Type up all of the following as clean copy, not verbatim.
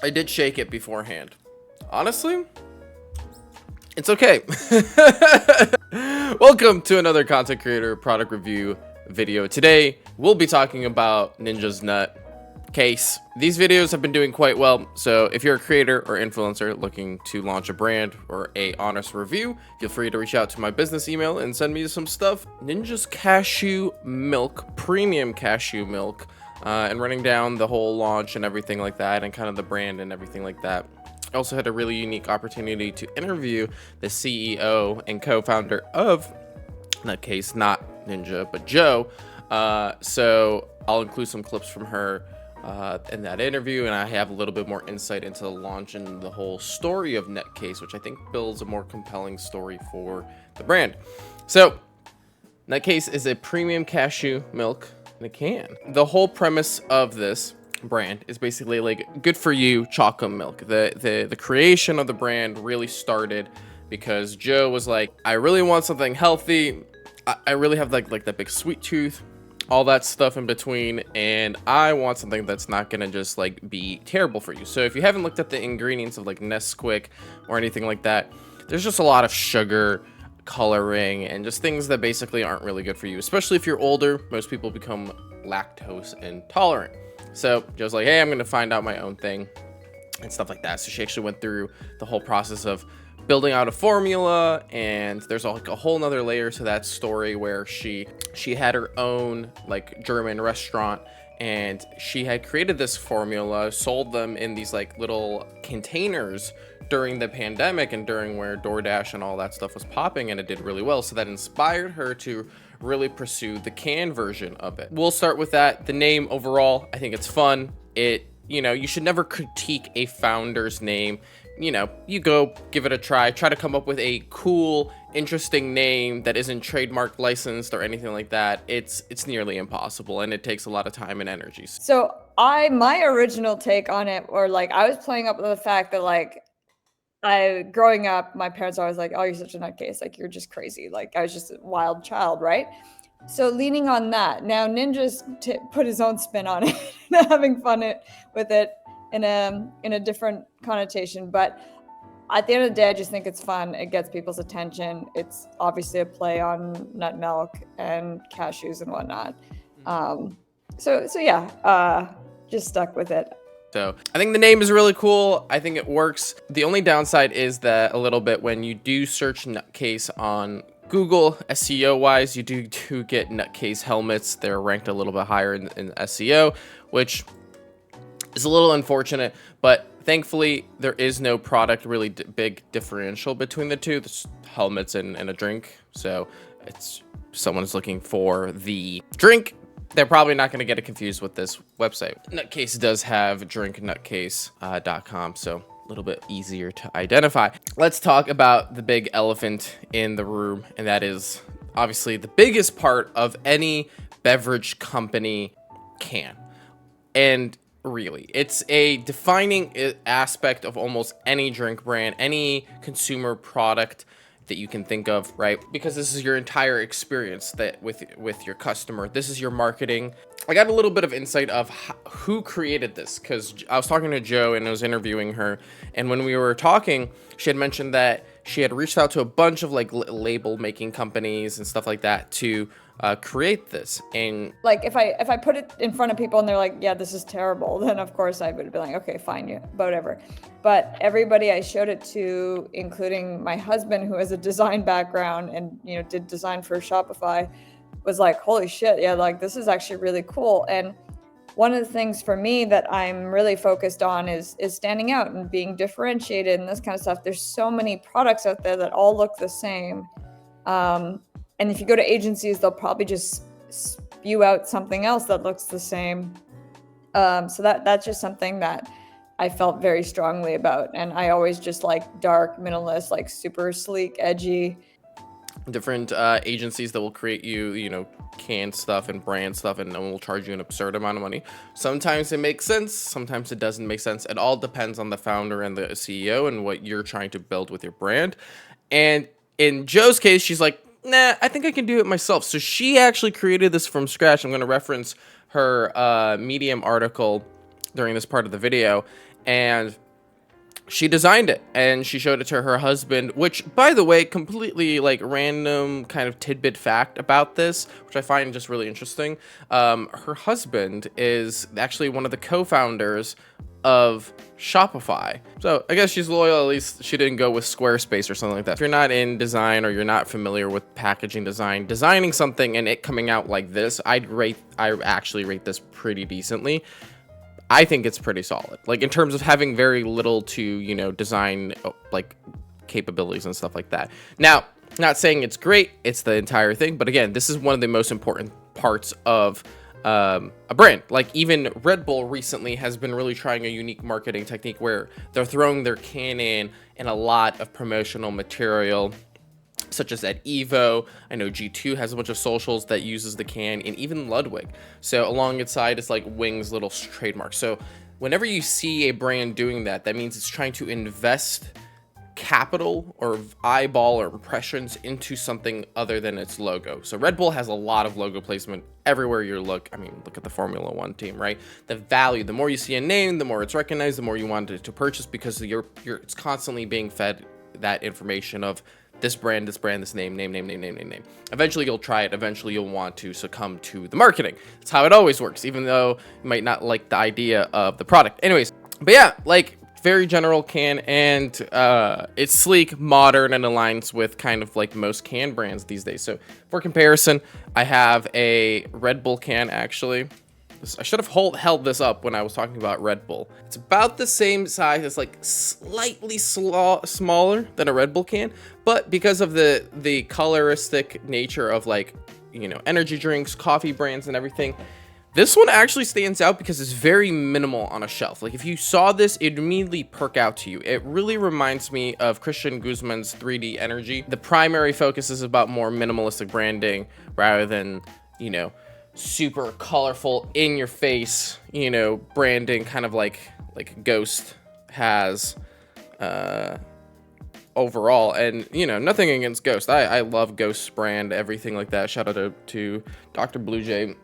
I did shake it beforehand. Honestly, it's okay. Welcome to another content creator product review video. Today, we'll be talking about Ninja's nut case. These videos have been doing quite well, so if you're a creator or influencer looking to launch a brand or a honest review, feel free to reach out to my business email and send me some stuff. Ninja's Cashew Milk, premium cashew milk, and running down the whole launch and everything like that, and kind of the brand and everything like that. I also had a really unique opportunity to interview the CEO and co-founder of Nutcase, not Ninja, but Joe. So I'll include some clips from her in that interview, and I have a little bit more insight into the launch and the whole story of Nutcase, which I think builds a more compelling story for the brand. So Nutcase is a premium cashew milk in a can. The whole premise of this brand is basically like good for you chocolate milk. The creation of the brand really started because Joe was like, I really want something healthy. I really have like that big sweet tooth, all that stuff in between, and I want something that's not gonna just like be terrible for you. So if you haven't looked at the ingredients of like Nesquik or anything like that, there's just a lot of sugar, coloring, and just things that basically aren't really good for you, especially if you're older. Most people become lactose intolerant. So Joe's like, hey, I'm gonna find out my own thing and stuff like that. So she actually went through the whole process of building out a formula, and there's like a whole nother layer to that story where she had her own like German restaurant, and she had created this formula, sold them in these like little containers during the pandemic and during where DoorDash and all that stuff was popping, and it did really well. So that inspired her to really pursue the can version of it. We'll start with that. The name overall, I think it's fun. You should never critique a founder's name. You go give it a try to come up with a cool, interesting name that isn't trademark licensed or anything like that. It's nearly impossible, and it takes a lot of time and energy. So my original take on it, or like I was playing up with the fact that like growing up, my parents always like, oh, you're such a nutcase, like you're just crazy, like I was just a wild child, right? So leaning on that, now Ninja's put his own spin on it, having fun with it in a different connotation. But at the end of the day, I just think it's fun. It gets people's attention. It's obviously a play on nut milk and cashews and whatnot. So yeah, just stuck with it. So I think the name is really cool. I think it works. The only downside is that a little bit when you do search Nutcase on Google, SEO wise, you do get Nutcase helmets. They're ranked a little bit higher in SEO, which is a little unfortunate, but thankfully there is no product really big differential between the two. There's helmets and a drink. So it's someone's looking for the drink, they're probably not going to get it confused with this website. Nutcase does have drinknutcase.com, so a little bit easier to identify. Let's talk about the big elephant in the room, and that is obviously the biggest part of any beverage company can. And really, it's a defining aspect of almost any drink brand, any consumer product that you can think of, right? Because this is your entire experience that with your customer. This is your marketing. I got a little bit of insight of who created this, because I was talking to Joe and I was interviewing her, and when we were talking, she had mentioned that she had reached out to a bunch of like label making companies and stuff like that to create this. And like if I put it in front of people and they're like, yeah, this is terrible, then of course I would be like, okay, fine, yeah, whatever. But everybody I showed it to, including my husband, who has a design background and did design for Shopify, was like, holy shit, yeah, like this is actually really cool. And one of the things for me that I'm really focused on is standing out and being differentiated and this kind of stuff. There's so many products out there that all look the same. And if you go to agencies, they'll probably just spew out something else that looks the same. So that's just something that I felt very strongly about. And I always just like dark, minimalist, like super sleek, edgy. Different agencies that will create you, canned stuff and brand stuff, and will charge you an absurd amount of money. Sometimes it makes sense, sometimes it doesn't make sense. It all depends on the founder and the CEO and what you're trying to build with your brand. And in Joe's case, she's like, nah, I think I can do it myself. So she actually created this from scratch. I'm going to reference her Medium article during this part of the video. and she designed it and she showed it to her husband, which, by the way, completely like random kind of tidbit fact about this, which I find just really interesting. Her husband is actually one of the co-founders of Shopify. So I guess she's loyal. At least she didn't go with Squarespace or something like that. If you're not in design or you're not familiar with packaging design, designing something and it coming out like this, I actually rate this pretty decently. I think it's pretty solid, like in terms of having very little to, you know, design like capabilities and stuff like that. Now, not saying it's great, it's the entire thing, but again, this is one of the most important parts of a brand. Like even Red Bull recently has been really trying a unique marketing technique where they're throwing their can in a lot of promotional material, such as at Evo. I know G2 has a bunch of socials that uses the can, and even Ludwig. So along its side, it's like Wing's little trademark. So whenever you see a brand doing that, that means it's trying to invest capital or eyeball or impressions into something other than its logo. So Red Bull has a lot of logo placement everywhere you look. I mean, look at the Formula One team, right? The value, the more you see a name, the more it's recognized, the more you want it to purchase, because it's constantly being fed that information of this brand, this name. Eventually you'll try it. Eventually you'll want to succumb to the marketing. That's how it always works, even though you might not like the idea of the product. Anyways, but yeah, like very general can, and it's sleek, modern, and aligns with kind of like most can brands these days. So for comparison, I have a Red Bull can actually. I should have held this up when I was talking about Red Bull. It's about the same size. It's like slightly smaller than a Red Bull can, but because of the coloristic nature of, like, you know, energy drinks, coffee brands, and everything, this one actually stands out because it's very minimal on a shelf. Like if you saw this, it'd immediately perk out to you. It really reminds me of Christian Guzman's 3D Energy. The primary focus is about more minimalistic branding rather than, you know, super colorful in your face, you know, branding, kind of like Ghost has overall. And, you know, nothing against Ghost. I love Ghost's brand, everything like that. Shout out to Dr. Blue Jay.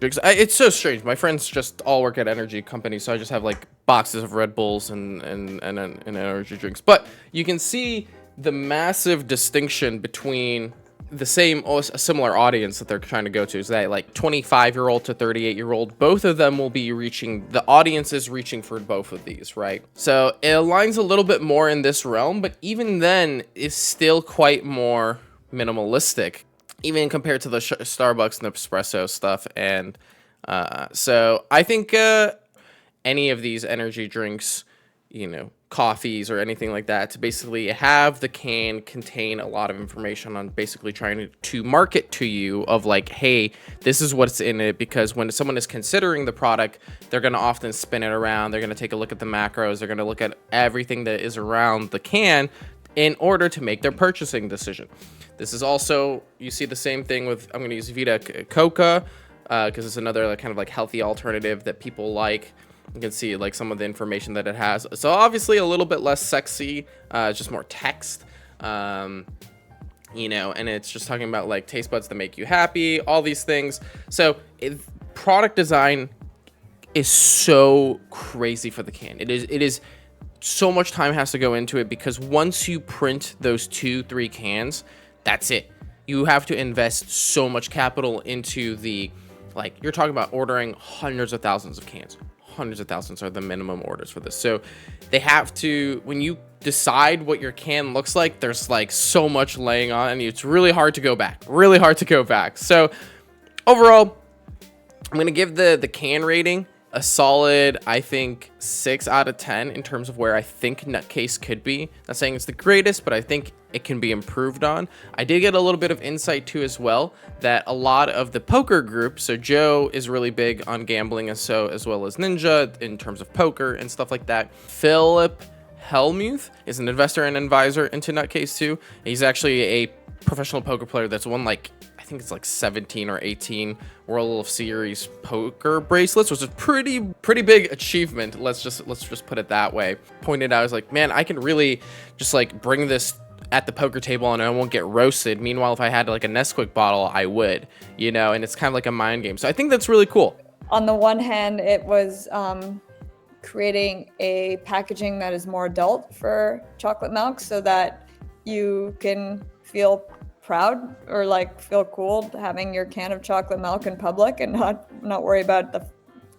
It's so strange. My friends just all work at energy companies, so I just have like boxes of Red Bulls and energy drinks. But you can see the massive distinction between the same or a similar audience that they're trying to go to. Is that like 25-year-old to 38-year-old? Both of them will be reaching, the audience is reaching for both of these, right? So it aligns a little bit more in this realm, but even then is still quite more minimalistic, even compared to the Starbucks and the espresso stuff. And so I think any of these energy drinks, you know, coffees or anything like that, to basically have the can contain a lot of information on basically trying to market to you of like, hey, this is what's in it. Because when someone is considering the product, they're going to often spin it around. They're going to take a look at the macros. They're going to look at everything that is around the can in order to make their purchasing decision. This is also, you see the same thing with, I'm going to use Vita Coca because it's another like, kind of like healthy alternative that people like. You can see like some of the information that it has. So obviously a little bit less sexy, it's just more text, you know, and it's just talking about like taste buds that make you happy, all these things. So product design is so crazy for the can. It is so much time has to go into it, because once you print those 2-3 cans, that's it. You have to invest so much capital into the, like, you're talking about ordering hundreds of thousands of cans. Hundreds of thousands are the minimum orders for this. So they have to, when you decide what your can looks like, there's like so much laying on you. It's really hard to go back. So overall, I'm going to give the can rating a solid, I think, 6 out of 10 in terms of where I think Nutcase could be. Not saying it's the greatest, but I think it can be improved on. I did get a little bit of insight too as well, that a lot of the poker group, so Joe is really big on gambling, and so as well as Ninja in terms of poker and stuff like that. Philip Hellmuth is an investor and advisor into Nutcase too. He's actually a professional poker player that's won like, I think it's like 17 or 18 World Series poker bracelets, which is pretty big achievement. Let's just put it that way. Pointed out, I was like, man, I can really just like bring this at the poker table and I won't get roasted. Meanwhile, if I had like a Nesquik bottle, I would, you know, and it's kind of like a mind game. So I think that's really cool. On the one hand, it was creating a packaging that is more adult for chocolate milk so that you can feel proud or like feel cool having your can of chocolate milk in public and not worry about the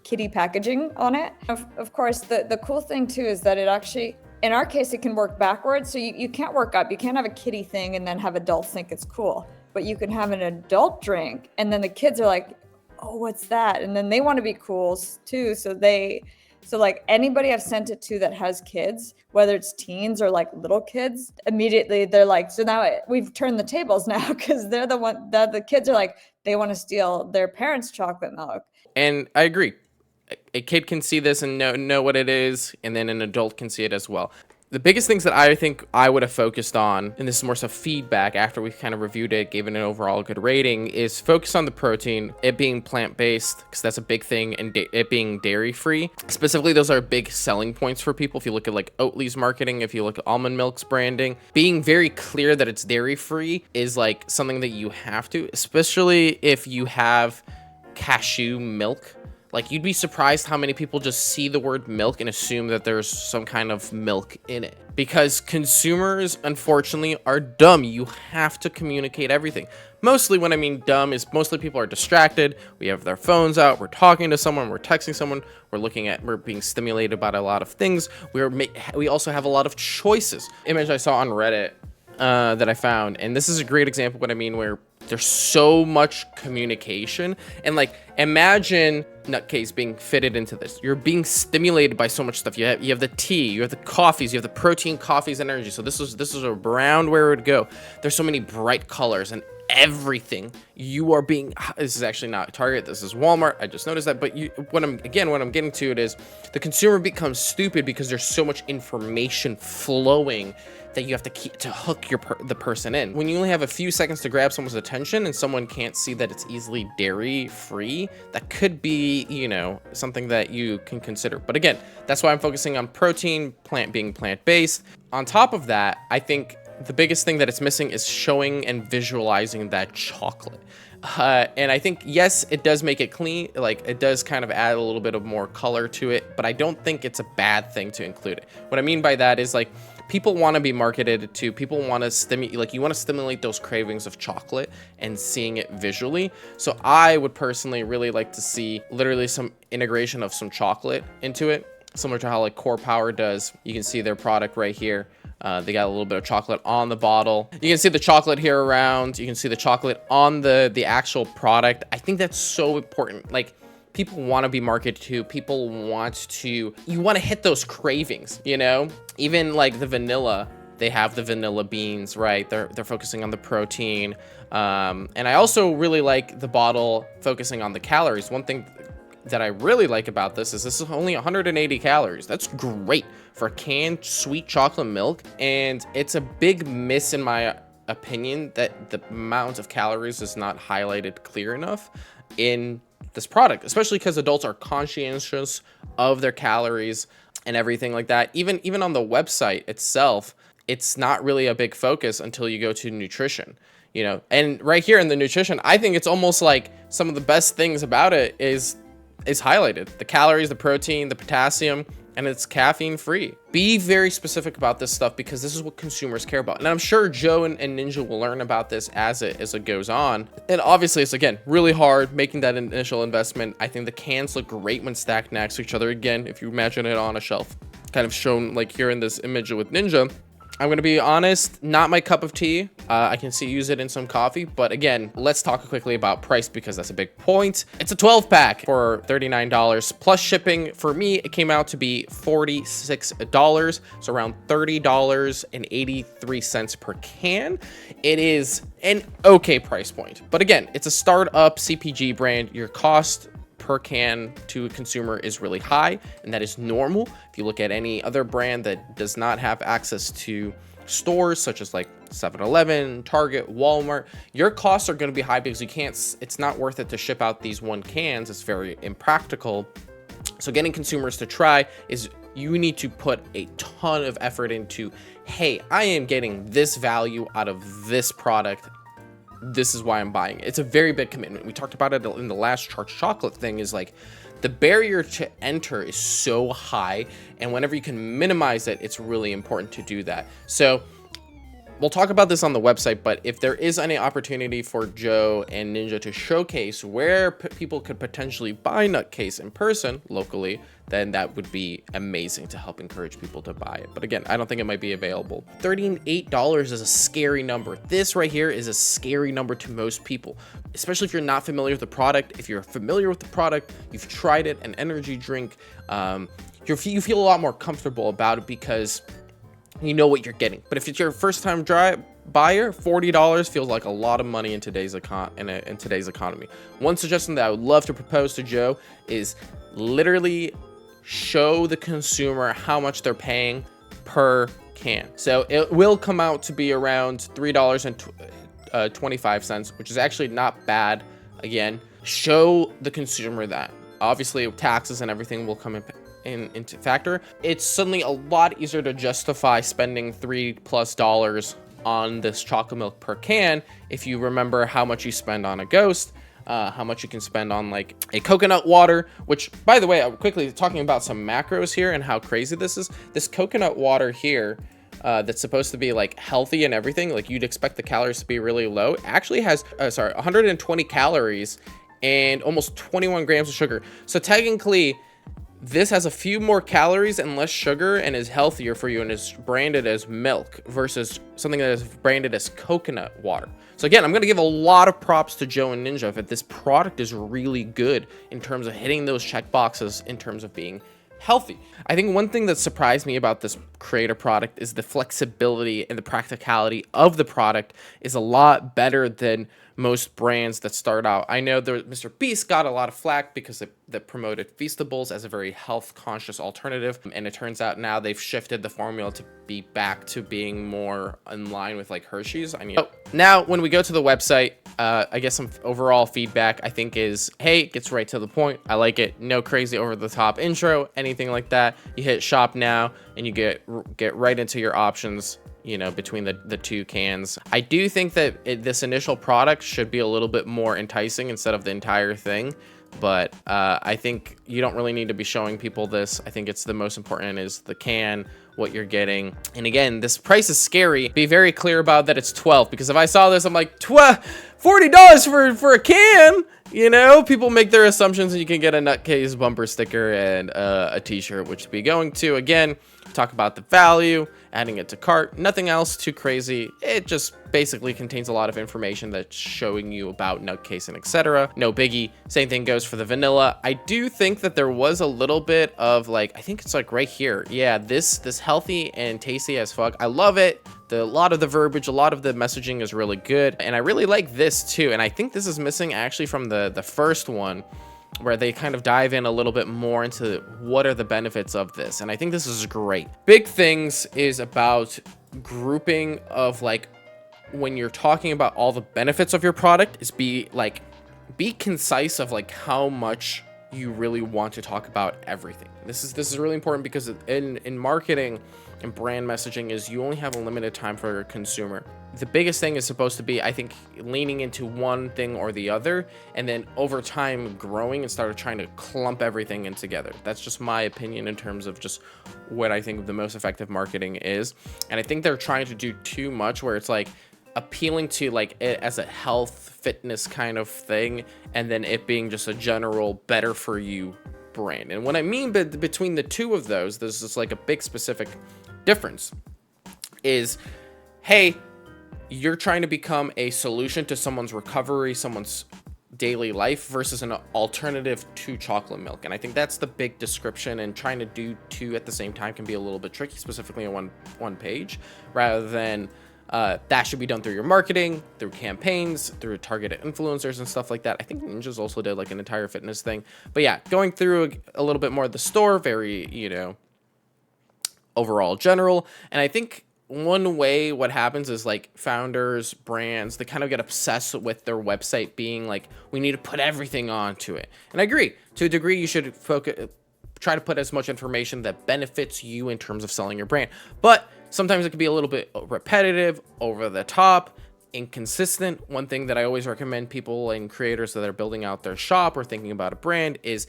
kiddie packaging on it. Of course, the cool thing too is that it actually, in our case, it can work backwards. So you can't work up. You can't have a kiddie thing and then have adults think it's cool. But you can have an adult drink and then the kids are like, oh, what's that? And then they want to be cool too. So like anybody I've sent it to that has kids, whether it's teens or like little kids, immediately they're like, so now we've turned the tables now because they're the kids are like, they want to steal their parents' chocolate milk. And I agree. A kid can see this and know what it is, and then an adult can see it as well. The biggest things that I think I would have focused on, and this is more so feedback after we kind of reviewed it, gave it an overall good rating, is focus on the protein, it being plant-based, because that's a big thing, and it being dairy-free. Specifically, those are big selling points for people. If you look at like Oatly's marketing, if you look at Almond Milk's branding, being very clear that it's dairy-free is like something that you have to, especially if you have cashew milk. Like, you'd be surprised how many people just see the word milk and assume that there's some kind of milk in it. Because consumers, unfortunately, are dumb. You have to communicate everything. Mostly when I mean dumb is mostly people are distracted. We have their phones out. We're talking to someone. We're texting someone. We're being stimulated by a lot of things. We also have a lot of choices. Image I saw on Reddit that I found, and this is a great example of what I mean, where there's so much communication, and like, imagine Nutcase being fitted into this. You're being stimulated by so much stuff. You have the tea, you have the coffees, you have the protein, coffees, and energy. So this is around where it would go. There's so many bright colors and everything. This is actually not Target, this is Walmart. I just noticed that. But what I'm getting to it is the consumer becomes stupid because there's so much information flowing that you have to hook the person in. When you only have a few seconds to grab someone's attention and someone can't see that it's easily dairy free, that could be, something that you can consider. But again, that's why I'm focusing on protein, being plant-based. On top of that, I think the biggest thing that it's missing is showing and visualizing that chocolate. And I think, yes, it does make it clean. Like, it does kind of add a little bit of more color to it, but I don't think it's a bad thing to include it. What I mean by that is, like, people want to be marketed to, people want to stimulate, like, you want to stimulate those cravings of chocolate and seeing it visually. So I would personally really like to see literally some integration of some chocolate into it, similar to how like Core Power does. You can see their product right here. They got a little bit of chocolate on the bottle. You can see the chocolate here around. You can see the chocolate on the actual product. I think that's so important. Like, people want to be marketed to. People want to, you want to hit those cravings, Even like the vanilla, they have the vanilla beans, right? They're focusing on the protein. And I also really like the bottle focusing on the calories. One thing that I really like about this is only 180 calories. That's great for canned sweet chocolate milk. And it's a big miss, in my opinion, that the amount of calories is not highlighted clear enough in this product, especially because adults are conscientious of their calories and everything like that. Even on the website itself, it's not really a big focus until you go to nutrition. And right here in the nutrition, I think it's almost like some of the best things about it is highlighted. The calories, the protein, the potassium, and it's caffeine free. Be very specific about this stuff because this is what consumers care about. And I'm sure Joe and Ninja will learn about this as it goes on. And obviously, it's, again, really hard making that initial investment. I think the cans look great when stacked next to each other. Again, if you imagine it on a shelf, kind of shown like here in this image with Ninja. I'm going to be honest, not my cup of tea. I can use it in some coffee, but again, let's talk quickly about price because that's a big point. It's a 12-pack for $39 plus shipping. For me, it came out to be $46, so around $30.83 per can. It is an okay price point, but again, it's a startup CPG brand. Your cost per can to a consumer is really high, and that is normal. If you look at any other brand that does not have access to stores such as like 7-Eleven, Target, Walmart, your costs are going to be high because it's not worth it to ship out these one cans. It's very impractical. So getting consumers to try is, you need to put a ton of effort into, hey, I am getting this value out of this product this is why I'm buying it. It's a very big commitment. We talked about it in the last charged chocolate thing, is like the barrier to enter is so high, and whenever you can minimize it, it's really important to do that. So we'll talk about this on the website, but if there is any opportunity for Joe and Ninja to showcase where people could potentially buy Nutcase in person locally, then that would be amazing to help encourage people to buy it. But again, I don't think it might be available. $38 is a scary number. This right here is a scary number to most people, especially if you're not familiar with the product. If you're familiar with the product, you've tried it, an energy drink, you feel a lot more comfortable about it because you know what you're getting. But if it's your first time buyer, $40 feels like a lot of money in today's economy. One suggestion that I would love to propose to Joe is literally show the consumer how much they're paying per can. So it will come out to be around $3.25, which is actually not bad. Again, show the consumer that. Obviously, taxes and everything will come into factor. It's suddenly a lot easier to justify spending $3+ on this chocolate milk per can if you remember how much you spend on a Ghost, how much you can spend on like a coconut water, which, by the way, I'm quickly talking about some macros here and how crazy this is. This coconut water here, that's supposed to be like healthy and everything, like you'd expect the calories to be really low, actually has 120 calories and almost 21 grams of sugar. So technically this has a few more calories and less sugar and is healthier for you and is branded as milk versus something that is branded as coconut water. So again, I'm going to give a lot of props to Joe and Ninja that this product is really good in terms of hitting those check boxes in terms of being healthy. I think one thing that surprised me about this creator product is the flexibility and the practicality of the product is a lot better than most brands that start out. I know Mr. Beast got a lot of flack because they promoted Feastables as a very health conscious alternative, and it turns out now they've shifted the formula to be back to being more in line with like Hershey's. Now when we go to the website, I guess some overall feedback I think is, hey, it gets right to the point. I like it. No crazy over the top intro, anything like that. You hit shop now and you get right into your options, you know, between the two cans. I do think that this initial product should be a little bit more enticing instead of the entire thing, but I think you don't really need to be showing people this. I think it's the most important is the can, what you're getting. And again, this price is scary. Be very clear about that it's 12, because if I saw this, I'm like, $40 for a can. You know, people make their assumptions, and you can get a Nutcase bumper sticker and a t-shirt, which we'll be going to. Again, talk about the value, adding it to cart, nothing else too crazy. It just basically contains a lot of information that's showing you about Nutcase and etc. No biggie. Same thing goes for the vanilla. I do think that there was a little bit of like, I think it's like right here. Yeah, this healthy and tasty as fuck. I love it. A lot of the verbiage, a lot of the messaging is really good, and I really like this too. And I think this is missing actually from the first one, where they kind of dive in a little bit more into what are the benefits of this, and I think this is great. Big things is about grouping of like, when you're talking about all the benefits of your product, is be concise of like how much you really want to talk about everything. This is really important, because in marketing and brand messaging is you only have a limited time for your consumer. The biggest thing is supposed to be, I think, leaning into one thing or the other, and then over time growing and start trying to clump everything in together. That's just my opinion in terms of just what I think the most effective marketing is. And I think they're trying to do too much, where it's like appealing to like it as a health fitness kind of thing, and then it being just a general better for you brand. And what I mean between the two of those, there's just like a big specific difference is, hey, you're trying to become a solution to someone's recovery, someone's daily life, versus an alternative to chocolate milk. And I think that's the big description, and trying to do two at the same time can be a little bit tricky, specifically on one page, rather than that should be done through your marketing, through campaigns, through targeted influencers and stuff like that. I think Ninjas also did like an entire fitness thing. But yeah, going through a little bit more of the store, very, you know, overall general. And I think one way what happens is like founders, brands, they kind of get obsessed with their website being like, we need to put everything onto it. And I agree, to a degree, you should try to put as much information that benefits you in terms of selling your brand. But sometimes it can be a little bit repetitive, over the top. inconsistent. One thing that I always recommend people and creators that are building out their shop or thinking about a brand is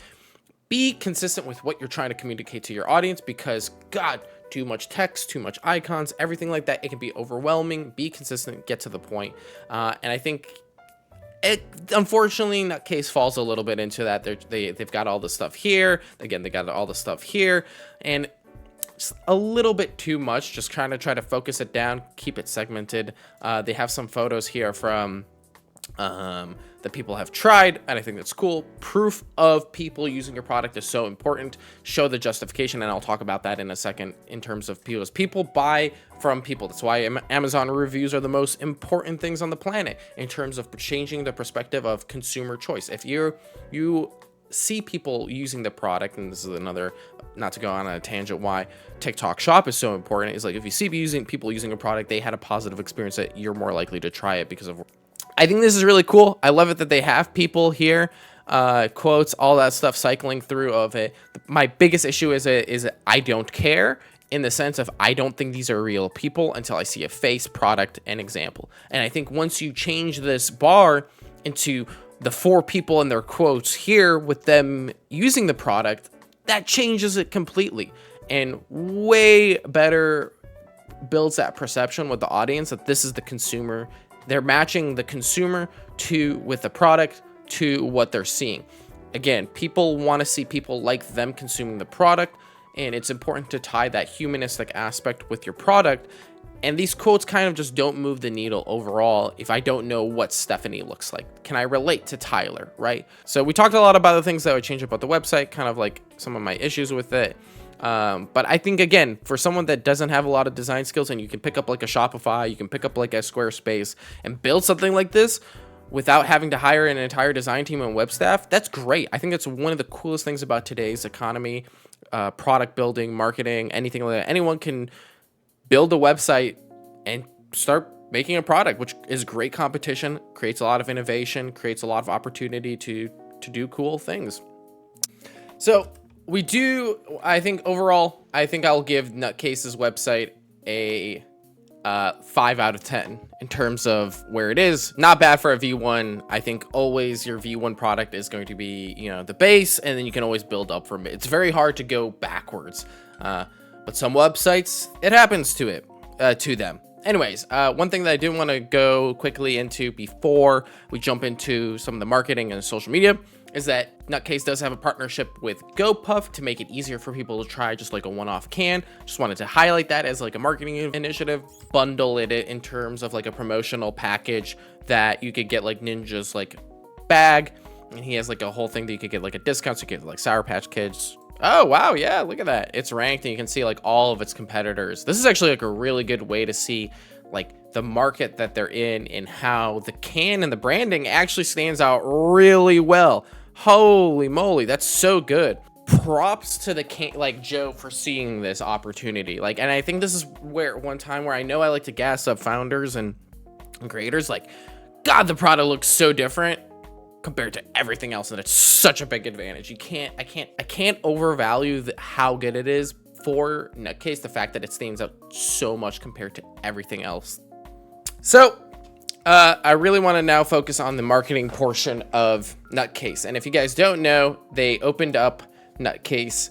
be consistent with what you're trying to communicate to your audience, because God, too much text, too much icons, everything like that, it can be overwhelming. Be consistent, get to the point. And I think it, unfortunately, Nutcase falls a little bit into that. They've got all the stuff here. Again, they got all the stuff here, and it's a little bit too much. Just try to focus it down, keep it segmented. They have some photos here from that people have tried, and I think that's cool. Proof of people using your product is so important. Show the justification, and I'll talk about that in a second in terms of people buy from people. That's why Amazon reviews are the most important things on the planet in terms of changing the perspective of consumer choice. If you see people using the product, and this is another, not to go on a tangent why TikTok shop is so important, is like if you see people using a product, they had a positive experience, that you're more likely to try it because of. I think this is really cool. I love it that they have people here, quotes, all that stuff cycling through of it. My biggest issue is I don't care, in the sense of I don't think these are real people until I see a face, product, and example. And I think once you change this bar into the 4 people and their quotes here with them using the product, that changes it completely and way better builds that perception with the audience that this is the consumer. They're matching the consumer with the product to what they're seeing. Again, people want to see people like them consuming the product, and it's important to tie that humanistic aspect with your product. And these quotes kind of just don't move the needle overall if I don't know what Stephanie looks like. Can I relate to Tyler, right? So we talked a lot about the things that would change about the website, kind of like some of my issues with it. But I think, again, for someone that doesn't have a lot of design skills, and you can pick up like a Shopify, you can pick up like a Squarespace and build something like this without having to hire an entire design team and web staff, that's great. I think that's one of the coolest things about today's economy, product building, marketing, anything like that. Anyone can build a website and start making a product, which is great competition, creates a lot of innovation, creates a lot of opportunity to do cool things. So we do, I think overall, I think I'll give Nutcase's website a 5 out of 10 in terms of where it is. Not bad for a V1. I think always your V1 product is going to be, the base, and then you can always build up from it. It's very hard to go backwards, but some websites, it happens to them. Anyways, one thing that I did want to go quickly into before we jump into some of the marketing and social media is that Nutcase does have a partnership with GoPuff to make it easier for people to try just like a one-off can. Just wanted to highlight that as like a marketing initiative, bundle it in terms of like a promotional package that you could get like Ninja's like bag, and he has like a whole thing that you could get like a discount, so you get like Sour Patch Kids. Oh, wow. Yeah, look at that. It's ranked, and you can see like all of its competitors. This is actually like a really good way to see like the market that they're in and how the can and the branding actually stands out really well. Holy moly, that's so good. Props to the can, like Joe, for seeing this opportunity. Like, and I think this is where one time where I know I like to gas up founders and creators, like, God, the product looks so different compared to everything else, and it's such a big advantage. I can't overvalue how good it is for Nutcase, the fact that it stands out so much compared to everything else. So I really want to now focus on the marketing portion of Nutcase. And if you guys don't know, they opened up Nutcase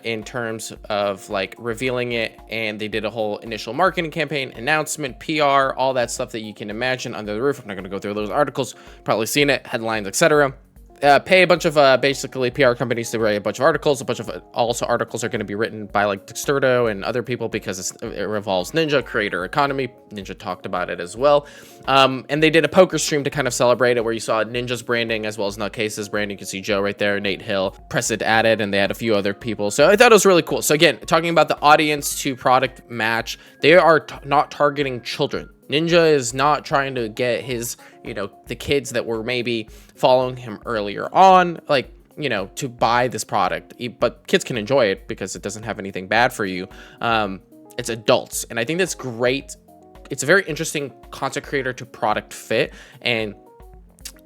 in terms of like revealing it, and they did a whole initial marketing campaign, announcement, PR, all that stuff that you can imagine under the roof. I'm not going to go through those articles, probably seen it, headlines, etc. Pay a bunch of basically PR companies to write a bunch of articles. A bunch of also articles are going to be written by like Dexterdo and other people because it revolves Ninja, creator economy. Ninja talked about it as well. And they did a poker stream to kind of celebrate it, where you saw Ninja's branding as well as Nutcase's branding. You can see Joe right there, Nate Hill, Pressid added, and they had a few other people. So I thought it was really cool. So again, talking about the audience to product match, they are not targeting children. Ninja is not trying to get his, the kids that were maybe following him earlier on, like, to buy this product. But kids can enjoy it because it doesn't have anything bad for you. It's adults. And I think that's great. It's a very interesting content creator to product fit. And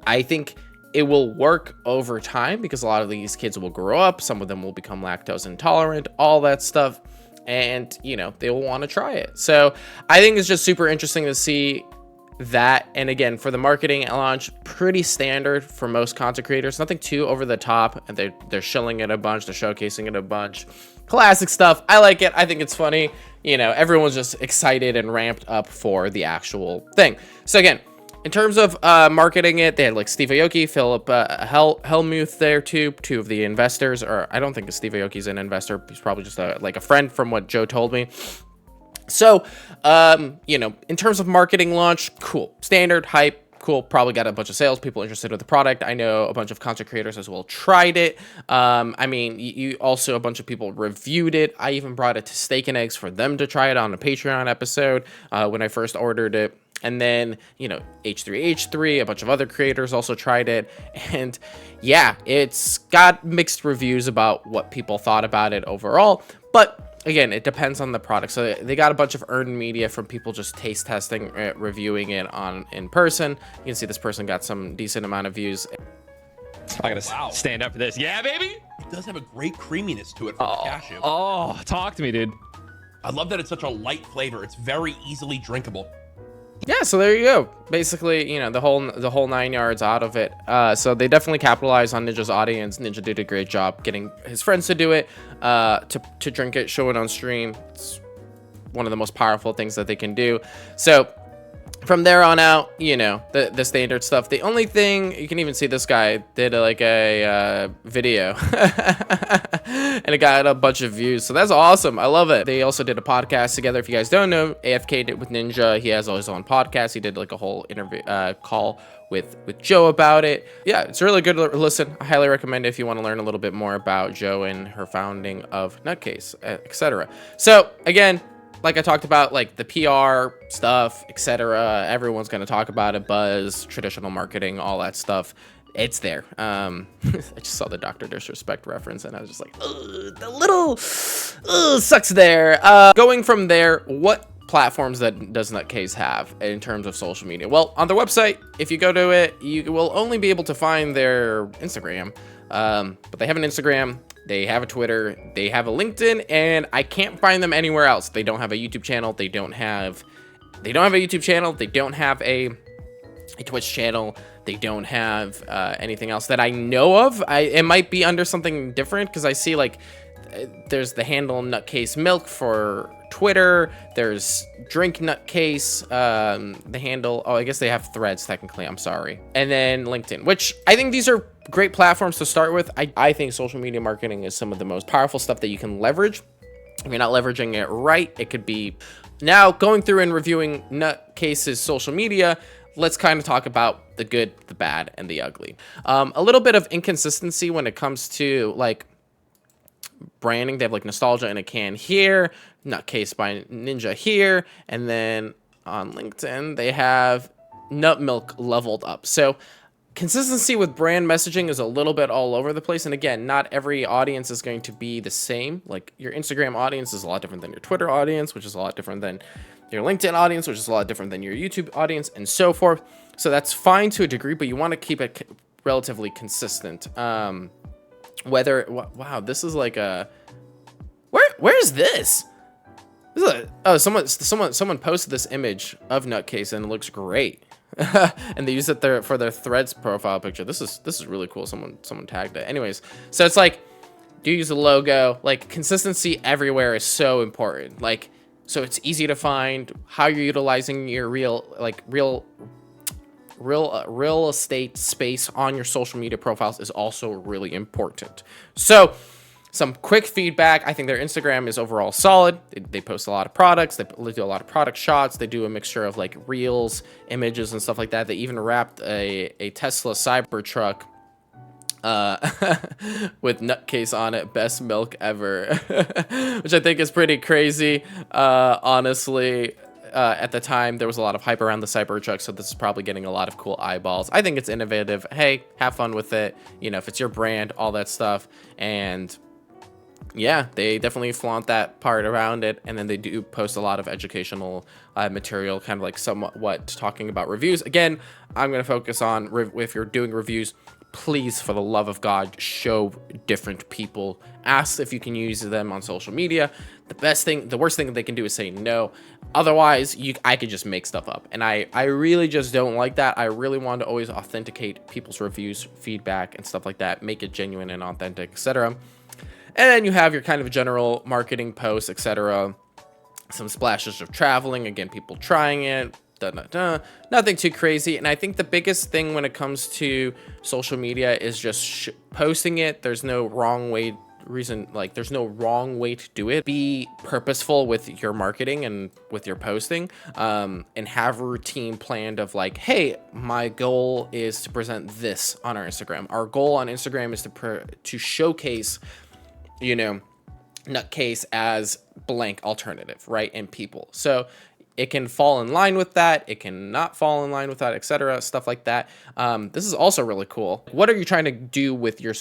I think it will work over time because a lot of these kids will grow up. Some of them will become lactose intolerant, all that stuff. And, they will want to try it. So I think it's just super interesting to see that. And again, for the marketing launch, pretty standard for most content creators, nothing too over the top, and they're shilling it a bunch, they're showcasing it a bunch. Classic stuff. I like it. I think it's funny. You know, everyone's just excited and ramped up for the actual thing. So again, in terms of marketing it, they had like Steve Aoki, Philip Hellmuth there too, two of the investors. Or I don't think Steve Aoki's an investor. He's probably just like a friend from what Joe told me. So, you know, in terms of marketing launch, cool. Standard, hype, cool. Probably got a bunch of sales people interested with the product. I know a bunch of content creators as well tried it. I mean, you also, a bunch of people reviewed it. I even brought it to Steak and Eggs for them to try it on a Patreon episode when I first ordered it. And then, you know, H3H3, a bunch of other creators also tried it. And yeah, it's got mixed reviews about what people thought about it overall. But again, it depends on the product. So they got a bunch of earned media from people just taste testing, reviewing it in person. You can see this person got some decent amount of views. I gotta stand up for this. Yeah, baby. It does have a great creaminess to it from the cashew. Oh, talk to me, dude. I love that it's such a light flavor. It's very easily drinkable. Yeah, so there you go. Basically, you know, the whole 9 yards out of it. So they definitely capitalized on Ninja's audience. Ninja did a great job getting his friends to do it, to drink it, show it on stream. It's one of the most powerful things that they can do. So from there on out, you know, the standard stuff. The only thing, you can even see this guy did like a video and it got a bunch of views. So that's awesome. I love it. They also did a podcast together. If you guys don't know, AFK did with Ninja. He has his own podcast. He did like a whole interview call with Joe about it. Yeah, it's a really good listen. I highly recommend it if you want to learn a little bit more about Joe and her founding of Nutcase, etc. So again, like I talked about, like the PR stuff, etc. Everyone's going to talk about it. Buzz, traditional marketing, all that stuff. It's there. I just saw the Dr. Disrespect reference and I was just like, the little sucks there. Going from there, what platforms does Nutcase have in terms of social media? Well, on their website, if you go to it, you will only be able to find their Instagram. But they have an Instagram. They have a Twitter, they have a LinkedIn, and I can't find them anywhere else. They don't have a YouTube channel. They don't have a YouTube channel. They don't have a Twitch channel. They don't have anything else that I know of. It might be under something different because I see like there's the handle Nutcase Milk for Twitter. There's Drink Nutcase, the handle. Oh, I guess they have Threads technically. I'm sorry. And then LinkedIn, which I think these are great platforms to start with. I think social media marketing is some of the most powerful stuff that you can leverage. If you're not leveraging it right, it could be. Now, going through and reviewing Nutcase's social media, let's kind of talk about the good, the bad, and the ugly. A little bit of inconsistency when it comes to like branding. They have like Nostalgia in a Can here, Nutcase by Ninja here, and then on LinkedIn they have Nut Milk leveled up. So consistency with brand messaging is a little bit all over the place. And again, not every audience is going to be the same. Like your Instagram audience is a lot different than your Twitter audience, which is a lot different than your LinkedIn audience, which is a lot different than your YouTube audience, and so forth. So that's fine to a degree, but you want to keep it relatively consistent. Wow, this is like a, where's this? Someone posted this image of Nutcase and it looks great. And they use it there for their Threads profile picture. This is really cool. Someone tagged it. Anyways, so it's like, do you use a logo? Like consistency everywhere is so important. Like, so it's easy to find how you're utilizing your real estate space on your social media profiles is also really important. So some quick feedback. I think their Instagram is overall solid. They post a lot of products. They do a lot of product shots. They do a mixture of like reels, images, and stuff like that. They even wrapped a Tesla Cybertruck with Nutcase on it. Best milk ever, which I think is pretty crazy. Honestly, at the time, there was a lot of hype around the Cybertruck, so this is probably getting a lot of cool eyeballs. I think it's innovative. Hey, have fun with it. You know, if it's your brand, all that stuff. And yeah, they definitely flaunt that part around it. And then they do post a lot of educational material, kind of like somewhat talking about reviews. Again, I'm going to focus on if you're doing reviews, please, for the love of God, show different people. Ask if you can use them on social media. The worst thing they can do is say no. Otherwise, I could just make stuff up. And I really just don't like that. I really want to always authenticate people's reviews, feedback, and stuff like that. Make it genuine and authentic, etc. And then you have your kind of general marketing posts, etc. Some splashes of traveling. Again, people trying it. Nothing too crazy. And I think the biggest thing when it comes to social media is just posting it. There's no wrong way there's no wrong way to do it. Be purposeful with your marketing and with your posting, and have a routine planned of like, hey, my goal is to present this on our Instagram. Our goal on Instagram is to showcase, Nutcase as blank alternative, right? And people. So it can fall in line with that. It can not fall in line with that, etc. Stuff like that. This is also really cool. What are you trying to do with your,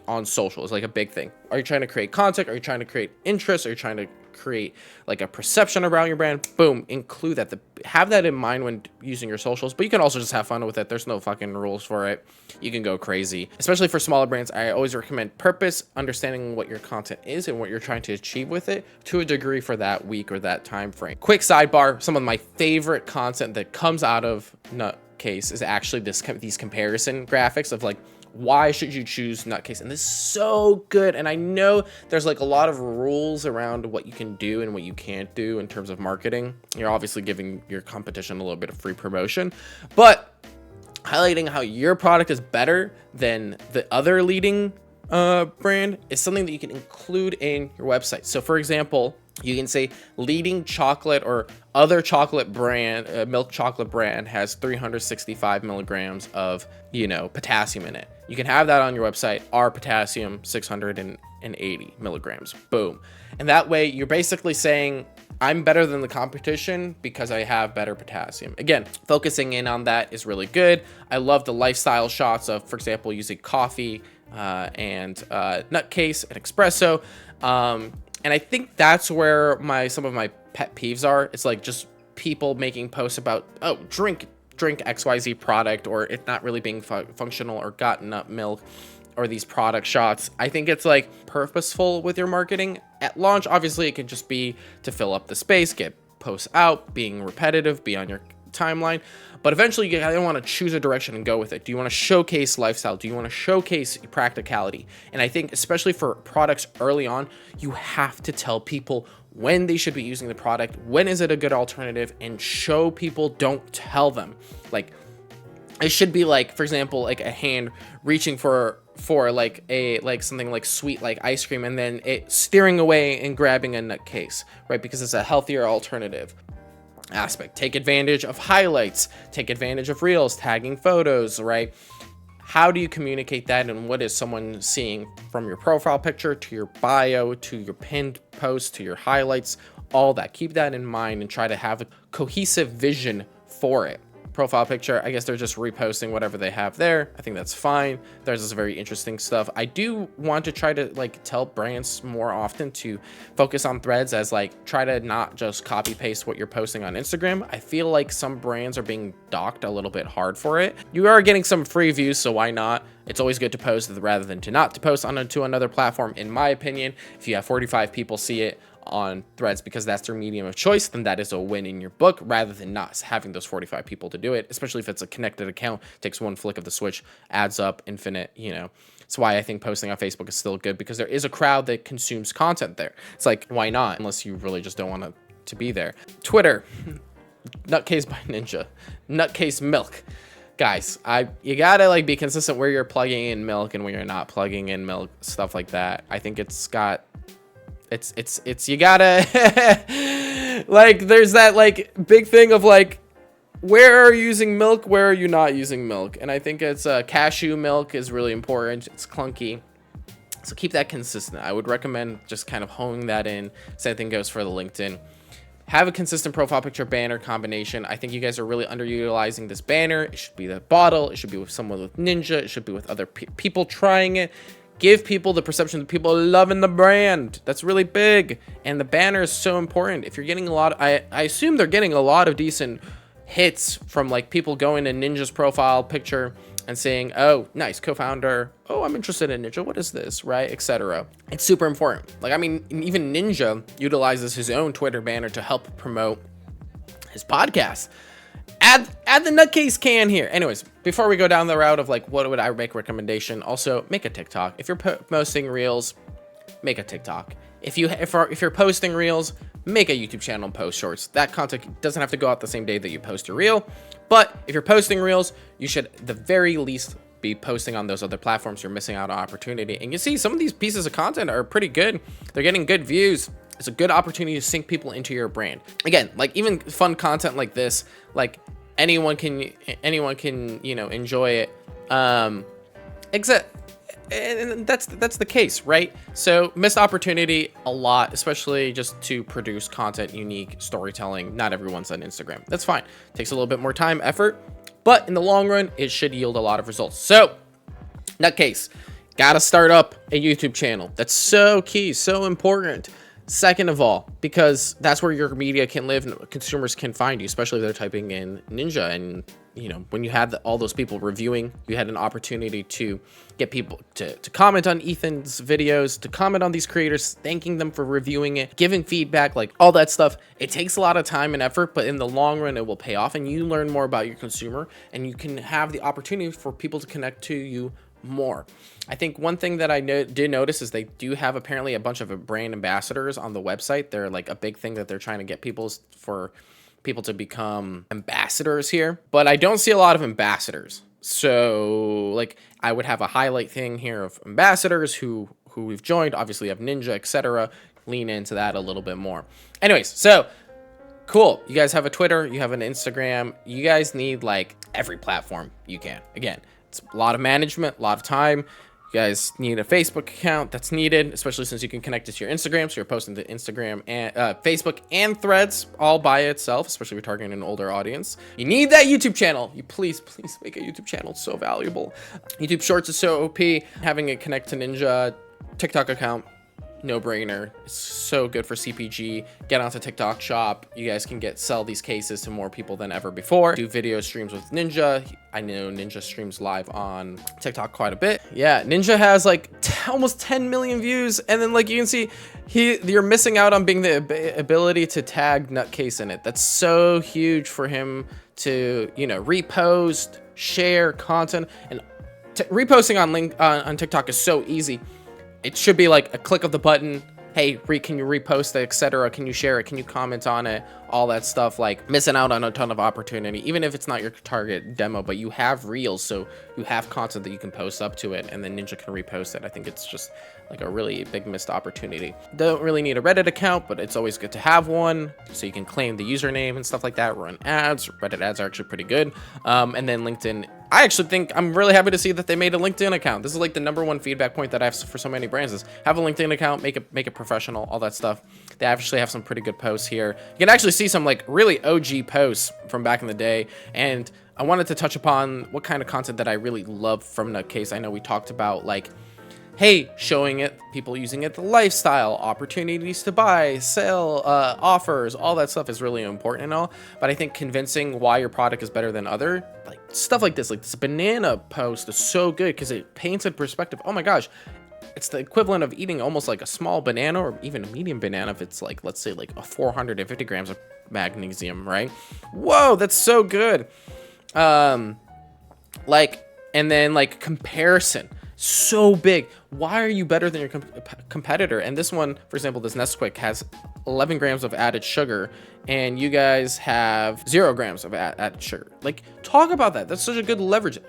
on social is like a big thing. Are you trying to create content? Are you trying to create interest? Are you trying to create like a perception around your brand? Boom, include that. Have that in mind when using your socials, but you can also just have fun with it. There's no fucking rules for it. You can go crazy, especially for smaller brands. I always recommend purpose, understanding what your content is and what you're trying to achieve with it to a degree for that week or that time frame. Quick sidebar, some of my favorite content that comes out of Nutcase is actually these comparison graphics of like, why should you choose Nutcase? And this is so good. And I know there's like a lot of rules around what you can do and what you can't do in terms of marketing. You're obviously giving your competition a little bit of free promotion, but highlighting how your product is better than the other leading brand is something that you can include in your website. So for example, you can say leading chocolate or other chocolate brand, milk chocolate brand has 365 milligrams of, potassium in it. You can have that on your website. Our potassium, 680 milligrams. Boom. And that way you're basically saying, I'm better than the competition because I have better potassium. Again, focusing in on that is really good. I love the lifestyle shots of, for example, using coffee and Nutcase and espresso. And I think that's where some of my pet peeves are. It's like just people making posts about, oh, drink XYZ product, or it not really being functional, or got nut milk, or these product shots. I think it's like purposeful with your marketing. At launch, obviously, it can just be to fill up the space, get posts out, being repetitive, be on your timeline. But eventually you gotta want to choose a direction and go with it. Do you want to showcase lifestyle? Do you want to showcase practicality? And I think especially for products early on, you have to tell people when they should be using the product, when is it a good alternative, and show people, don't tell them. Like, it should be like, for example, like a hand reaching for like something like sweet, like ice cream, and then it steering away and grabbing a Nutcase, right? Because it's a healthier alternative. Aspect. Take advantage of highlights, take advantage of reels, tagging photos, right? How do you communicate that, and what is someone seeing from your profile picture to your bio to your pinned post to your highlights? All that. Keep that in mind and try to have a cohesive vision for it. Profile picture, I guess they're just reposting whatever they have there. I think that's fine. There's this very interesting stuff. I do want to try to like tell brands more often to focus on threads, as like try to not just copy paste what you're posting on Instagram. I feel like some brands are being docked a little bit hard for it. You are getting some free views, so why not? It's always good to post rather than to not to post onto another platform, in my opinion. If you have 45 people see it on threads because that's their medium of choice, then that is a win in your book, rather than not having those 45 people to do it, especially if it's a connected account. Takes one flick of the switch, adds up, infinite, That's why I think posting on Facebook is still good, because there is a crowd that consumes content there. It's like, why not, unless you really just don't want to be there. Twitter, Nutcase by Ninja, Nutcase Milk. Guys, you gotta like be consistent where you're plugging in milk and where you're not plugging in milk, stuff like that. I think it's you gotta like, there's that like big thing of like, where are you using milk, where are you not using milk? And I think it's cashew milk is really important. It's clunky, so keep that consistent. I would recommend just kind of honing that in. Same thing goes for the LinkedIn. Have a consistent profile picture banner combination. I think you guys are really underutilizing this banner. It should be the bottle. It should be with someone with Ninja. It should be with other people trying it. Give people the perception that people are loving the brand. That's really big. And the banner is so important. If you're getting a lot, I assume they're getting a lot of decent hits from like people going to Ninja's profile picture and saying, oh, nice, co-founder, oh, I'm interested in Ninja, what is this, right, etc. It's super important. Like, I mean, even Ninja utilizes his own Twitter banner to help promote his podcast. Add the nutcase can here. Anyways, before we go down the route of like what would I make recommendation, also make a TikTok. If you're posting reels, make a TikTok. If you're posting reels, make a YouTube channel and post shorts. That content doesn't have to go out the same day that you post a reel, but if you're posting reels, you should at the very least be posting on those other platforms. You're missing out on opportunity. And you see some of these pieces of content are pretty good. They're getting good views. It's a good opportunity to sync people into your brand. Again, like even fun content like this, like anyone can, you know, enjoy it. Except, and that's the case, right? So missed opportunity a lot, especially just to produce content, unique storytelling. Not everyone's on Instagram. That's fine. Takes a little bit more time, effort, but in the long run, it should yield a lot of results. So, nutcase, gotta start up a YouTube channel. That's so key, so important. Second of all, because that's where your media can live and consumers can find you, especially if they're typing in Ninja. And, you know, when you had all those people reviewing, you had an opportunity to get people to comment on Ethan's videos, to comment on these creators, thanking them for reviewing it, giving feedback, like all that stuff. It takes a lot of time and effort, but in the long run, it will pay off and you learn more about your consumer and you can have the opportunity for people to connect to you more. I think one thing that I did notice is they do have apparently a bunch of brand ambassadors on the website. They're like a big thing that they're trying to get people to become ambassadors here, but I don't see a lot of ambassadors. So like I would have a highlight thing here of ambassadors who we've joined, obviously have Ninja, etc. Lean into that a little bit more. Anyways, so cool. You guys have a Twitter, you have an Instagram. You guys need like every platform you can. Again, it's a lot of management, a lot of time. You guys need a Facebook account that's needed, especially since you can connect it to your Instagram. So you're posting to Instagram and Facebook and Threads all by itself, especially if you're targeting an older audience. You need that YouTube channel. You please make a YouTube channel. It's so valuable. YouTube Shorts is so OP. Having it connect to Ninja, TikTok account, no brainer. It's so good for CPG. Get onto TikTok shop. You guys can sell these cases to more people than ever before. Do video streams with Ninja. I know Ninja streams live on TikTok quite a bit. Yeah, Ninja has like almost 10 million views. And then like you can see, you're missing out on being the ability to tag Nutcase in it. That's so huge for him to, you know, repost, share content. And reposting on TikTok is so easy. It should be like a click of the button. Hey, can you repost it, etc. Can you share it? Can you comment on it? All that stuff, like missing out on a ton of opportunity, even if it's not your target demo, but you have reels, so you have content that you can post up to it and then Ninja can repost it. I think it's just like a really big missed opportunity. Don't really need a Reddit account, but it's always good to have one so you can claim the username and stuff like that, run ads. Reddit ads are actually pretty good. And then LinkedIn. I actually think I'm really happy to see that they made a LinkedIn account. This is like the #1 feedback point that I have for so many brands is have a LinkedIn account, make it professional, all that stuff. They actually have some pretty good posts here. You can actually see some like really OG posts from back in the day. And I wanted to touch upon what kind of content that I really love from Nutcase. I know we talked about like, hey, showing it, people using it, the lifestyle, opportunities to buy, sell, offers, all that stuff is really important and all. But I think convincing why your product is better than other, like stuff like this banana post is so good because it paints in perspective. Oh my gosh, it's the equivalent of eating almost like a small banana or even a medium banana if it's like, let's say like 450 grams of magnesium, right? Whoa, that's so good. Like, and then like comparison. So big. Why are you better than your competitor? And this one, for example, this Nesquik has 11 grams of added sugar and you guys have 0 grams of added sugar. Like, talk about that. That's such a good leverage.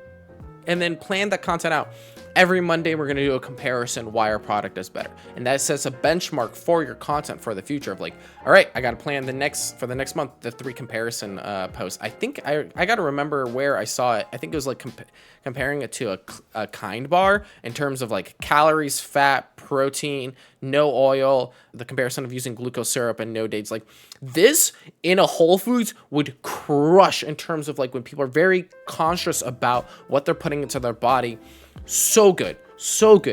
And then plan that content out. Every Monday, we're going to do a comparison why our product is better. And that sets a benchmark for your content for the future of like, all right, I got to plan for the next month, the 3 comparison posts. I think I got to remember where I saw it. I think it was like comparing it to a Kind bar in terms of like calories, fat, protein, no oil, the comparison of using glucose syrup and no dates. Like this in a Whole Foods would crush in terms of like when people are very conscious about what they're putting into their body. So good.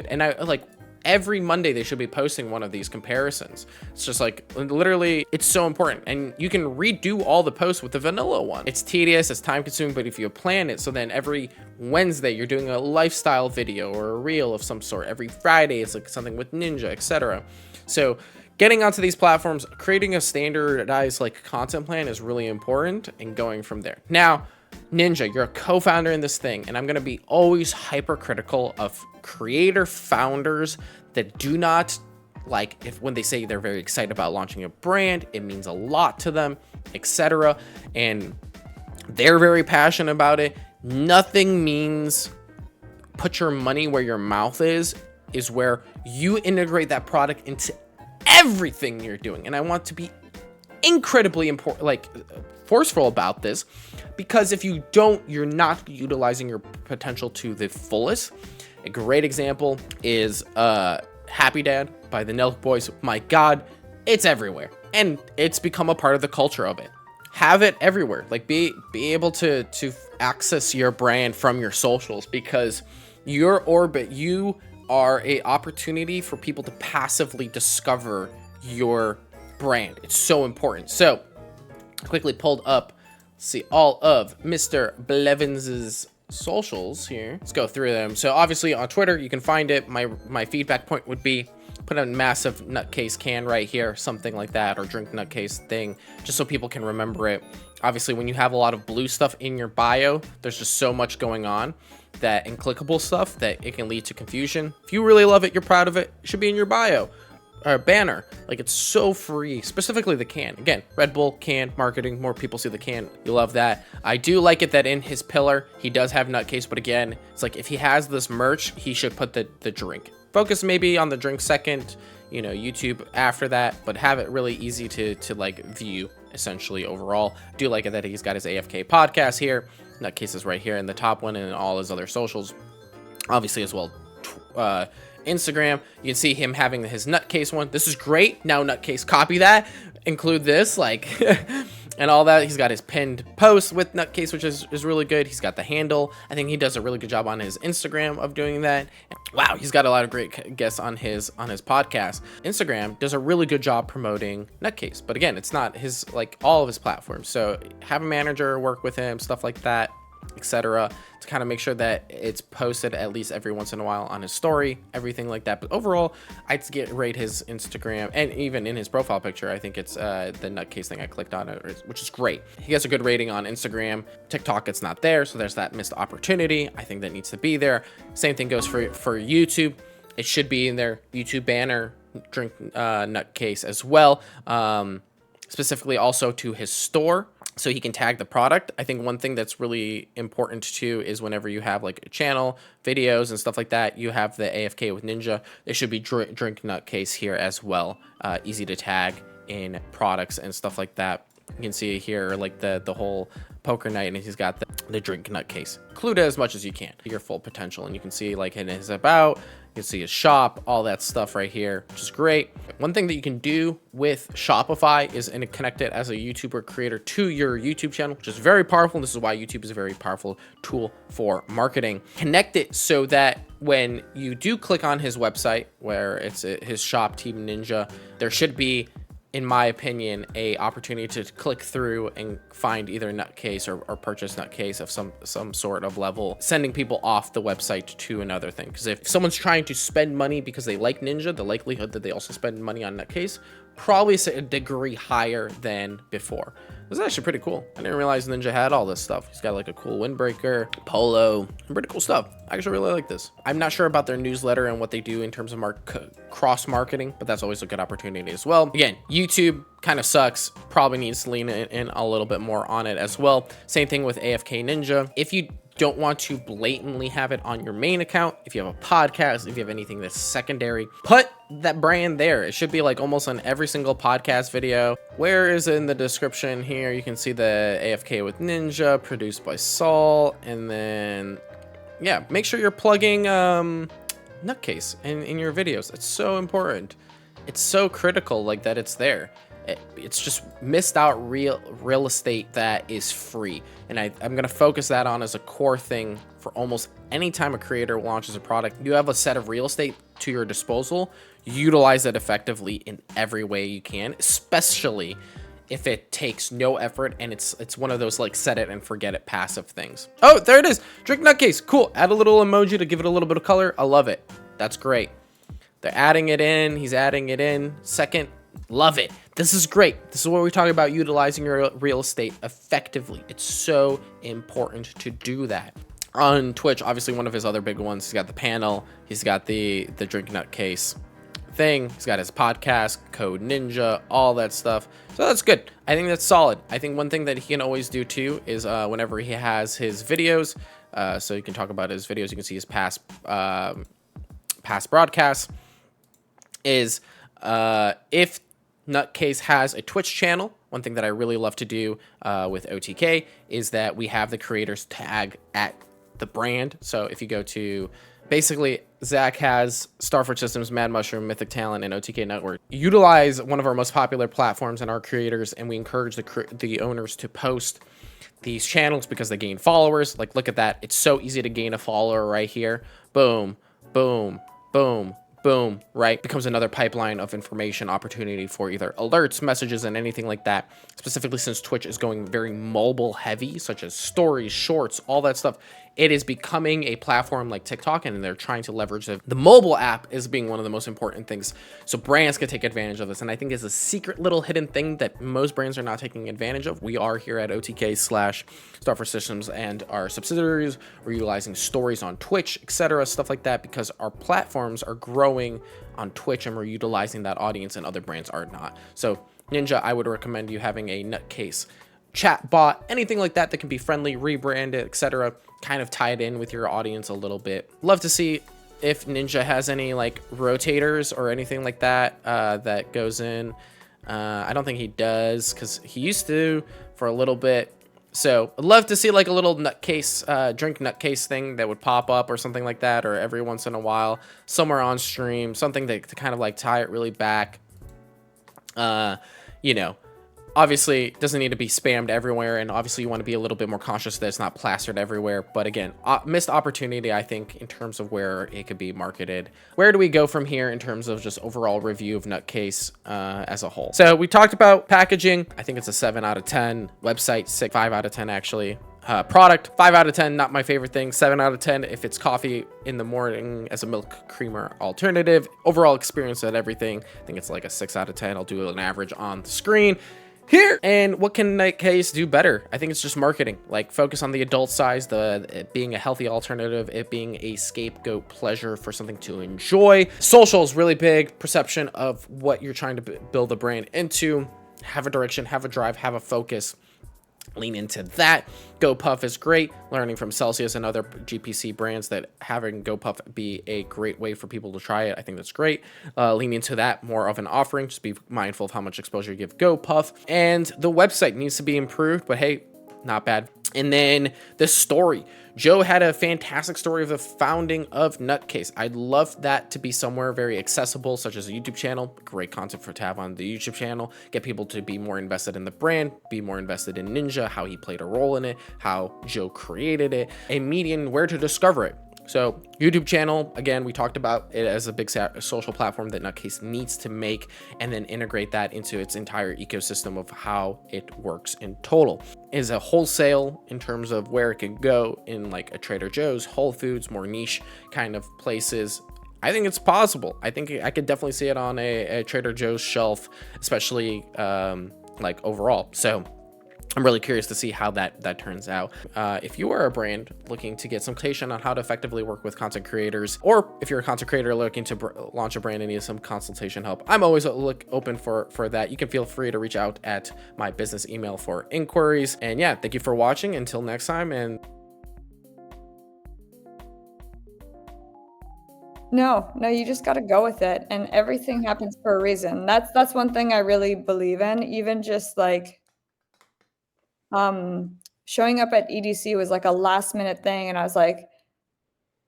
And I like every Monday they should be posting one of these comparisons. It's just like, literally, it's so important. And you can redo all the posts with the vanilla one. It's tedious, it's time consuming, but if you plan it, so then every Wednesday you're doing a lifestyle video or a reel of some sort. Every Friday it's like something with Ninja, etc. So getting onto these platforms, creating a standardized like content plan is really important, and going from there. Now, Ninja, you're a co-founder in this thing, and I'm going to be always hypercritical of creator founders that do not like, if when they say they're very excited about launching a brand, it means a lot to them, etc. And they're very passionate about it. Nothing means put your money where your mouth is where you integrate that product into everything you're doing. And I want to be incredibly important, like forceful about this, because if you don't, you're not utilizing your potential to the fullest. A great example is Happy Dad by the Nelk Boys. My God, it's everywhere, and it's become a part of the culture of it. Have it everywhere. Like be able to access your brand from your socials, because your orbit, you are a opportunity for people to passively discover your brand. It's so important. So quickly pulled up, see all of Mr. Blevins's socials here. Let's go through them. So obviously on Twitter, you can find it. My feedback point would be put a massive nutcase can right here, something like that, or drink nutcase thing, just so people can remember it. Obviously, when you have a lot of blue stuff in your bio, there's just so much going on that, and clickable stuff, that it can lead to confusion. If you really love it, you're proud of it, it should be in your bio. Banner, like, it's so free. Specifically the can. Again, Red Bull can marketing, more people see the can, you love that. I do like it that in his pillar he does have nutcase, but again, it's like if he has this merch, he should put the drink. Focus maybe on the drink second, you know, YouTube after that, but have it really easy to like view essentially overall. Do like it that he's got his AFK podcast here, nutcase is right here in the top one, and all his other socials obviously as well. Instagram, you can see him having his nutcase one. This is great. Now nutcase, copy that, include this, like and all that. He's got his pinned post with nutcase, which is really good. He's got the handle. I think he does a really good job on his Instagram of doing that. Wow, he's got a lot of great guests on his podcast. Instagram does a really good job promoting nutcase, but again, it's not his, like, all of his platforms. So have a manager work with him, stuff like that, etc., to kind of make sure that it's posted at least every once in a while on his story, everything like that. But overall, I'd rate his Instagram, and even in his profile picture, I think it's the nutcase thing I clicked on it, which is great. He has a good rating on Instagram. TikTok, it's not there, so there's that missed opportunity. I think that needs to be there. Same thing goes for YouTube. It should be in there. YouTube banner, drink nutcase as well. Specifically also to his store, so he can tag the product. I think one thing that's really important too is whenever you have like a channel, videos and stuff like that, you have the AFK with Ninja. There should be drink nutcase here as well. Easy to tag in products and stuff like that. You can see here like the whole poker night, and he's got the drink nutcase. Include it as much as you can, your full potential, and you can see like in his about, you can see his shop, all that stuff right here, which is great. One thing that you can do with Shopify is connect it as a YouTuber creator to your YouTube channel, which is very powerful. And this is why YouTube is a very powerful tool for marketing. Connect it so that when you do click on his website, where it's his shop, Team Ninja, there should be, in my opinion, a opportunity to click through and find either nutcase or purchase nutcase of some sort of level, sending people off the website to another thing. Because if someone's trying to spend money because they like Ninja, the likelihood that they also spend money on nutcase probably is a degree higher than before. This is actually pretty cool. I didn't realize Ninja had all this stuff. He's got like a cool windbreaker, polo, pretty cool stuff. I actually really like this. I'm not sure about their newsletter and what they do in terms of cross marketing, but that's always a good opportunity as well. Again, YouTube kind of sucks. Probably needs to lean in a little bit more on it as well. Same thing with AFK Ninja. If you don't want to blatantly have it on your main account, if you have a podcast, if you have anything that's secondary, put that brand there. It should be like almost on every single podcast video. Where is it in the description here? You can see the AFK with Ninja, produced by Saul, and then yeah, make sure you're plugging nutcase in your videos. It's so important. It's so critical, like, that it's there. It's just missed out real estate that is free, and I'm gonna focus that on as a core thing for almost any time a creator launches a product. You have a set of real estate to your disposal, utilize it effectively in every way you can, especially if it takes no effort and it's one of those like set it and forget it passive things. Oh, there it is. Drink nutcase. Cool. Add a little emoji to give it a little bit of color. I love it. That's great. They're adding it in. He's adding it in. Second, love it. This is great. This is what we're talking about, utilizing your real estate effectively. It's so important to do that. On Twitch, obviously one of his other big ones, he's got the panel. He's got the drink nutcase thing. He's got his podcast, Code Ninja, all that stuff. So that's good. I think that's solid. I think one thing that he can always do too is whenever he has his videos, so you can talk about his videos, you can see his past broadcasts, is if Nutcase has a Twitch channel, one thing that I really love to do with OTK is that we have the creators tag at the brand. So if you go to, basically, Zach has Starford Systems, Mad Mushroom, Mythic Talent, and OTK Network. Utilize one of our most popular platforms and our creators, and we encourage the owners to post these channels because they gain followers. Like, look at that. It's so easy to gain a follower right here. Boom, boom, boom, boom, right? Becomes another pipeline of information opportunity for either alerts, messages, and anything like that. Specifically, since Twitch is going very mobile heavy, such as stories, shorts, all that stuff. It is becoming a platform like TikTok, and they're trying to leverage the mobile app as being one of the most important things. So brands can take advantage of this. And I think it's a secret little hidden thing that most brands are not taking advantage of. We are here at OTK/Starford Systems and our subsidiaries. We're utilizing stories on Twitch, etc., stuff like that, because our platforms are growing on Twitch and we're utilizing that audience and other brands are not. So Ninja, I would recommend you having a Nutcase chat bot, anything like that that can be friendly, rebranded, etc., kind of tied in with your audience a little bit. Love to see if Ninja has any like rotators or anything like that that goes in. I don't think he does because he used to for a little bit. So I'd love to see like a little nutcase, drink nutcase thing that would pop up or something like that, or every once in a while somewhere on stream, something to kind of like tie it really back. You know, obviously it doesn't need to be spammed everywhere, and obviously you want to be a little bit more conscious that it's not plastered everywhere. But again, missed opportunity, I think, in terms of where it could be marketed. Where do we go from here in terms of just overall review of Nutcase as a whole? So we talked about packaging. I think it's a 7 out of 10. Website, 5 out of 10 actually. Product, 5 out of 10, not my favorite thing. 7 out of 10 if it's coffee in the morning as a milk creamer alternative. Overall experience at everything, I think it's like a 6 out of 10. I'll do an average on the screen here. And what can Nutcase do better? I think it's just marketing. Like, focus on the adult size, it being a healthy alternative, it being a scapegoat pleasure for something to enjoy. Social is really big. Perception of what you're trying to build a brand into. Have a direction, have a drive, have a focus. Lean into that. GoPuff is great. Learning from Celsius and other GPC brands that having GoPuff be a great way for people to try it. I think that's great. Lean into that, more of an offering. Just be mindful of how much exposure you give GoPuff. And the website needs to be improved, but hey, not bad. And then the story. Joe had a fantastic story of the founding of Nutcase. I'd love that to be somewhere very accessible, such as a YouTube channel. Great content to have on the YouTube channel. Get people to be more invested in the brand, be more invested in Ninja, how he played a role in it, how Joe created it, a median, where to discover it. So YouTube channel, again, we talked about it as a big social platform that Nutcase needs to make, and then integrate that into its entire ecosystem of how it works in total. Is a wholesale in terms of where it can go in like a Trader Joe's, Whole Foods, more niche kind of places. I think it's possible. I think I could definitely see it on a Trader Joe's shelf, especially like overall. So I'm really curious to see how that turns out. If you are a brand looking to get some consultation on how to effectively work with content creators, or if you're a content creator looking to launch a brand and need some consultation help, I'm always open for that. You can feel free to reach out at my business email for inquiries. And yeah, thank you for watching. Until next time. And No, you just got to go with it, and everything happens for a reason. That's one thing I really believe in. Even just like showing up at EDC was like a last minute thing, and I was like,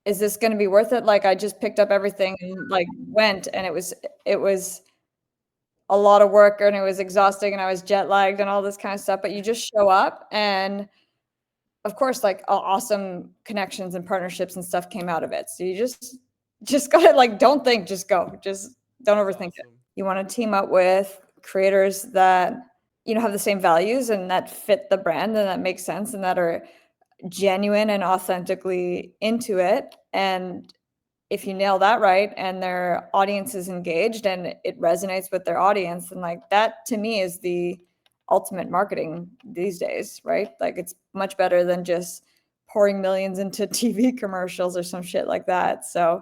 is this going to be worth it? Like, I just picked up everything and like went, and it was a lot of work, and it was exhausting, and I was jet lagged and all this kind of stuff. But you just show up, and of course, like awesome connections and partnerships and stuff came out of it. So you just just gotta like, don't think, just go. Just don't overthink it. You want to team up with creators that, you know, have the same values and that fit the brand and that makes sense and that are genuine and authentically into it. And if you nail that right and their audience is engaged and it resonates with their audience, then like that to me is the ultimate marketing these days, right? Like it's much better than just pouring millions into TV commercials or some shit like that. So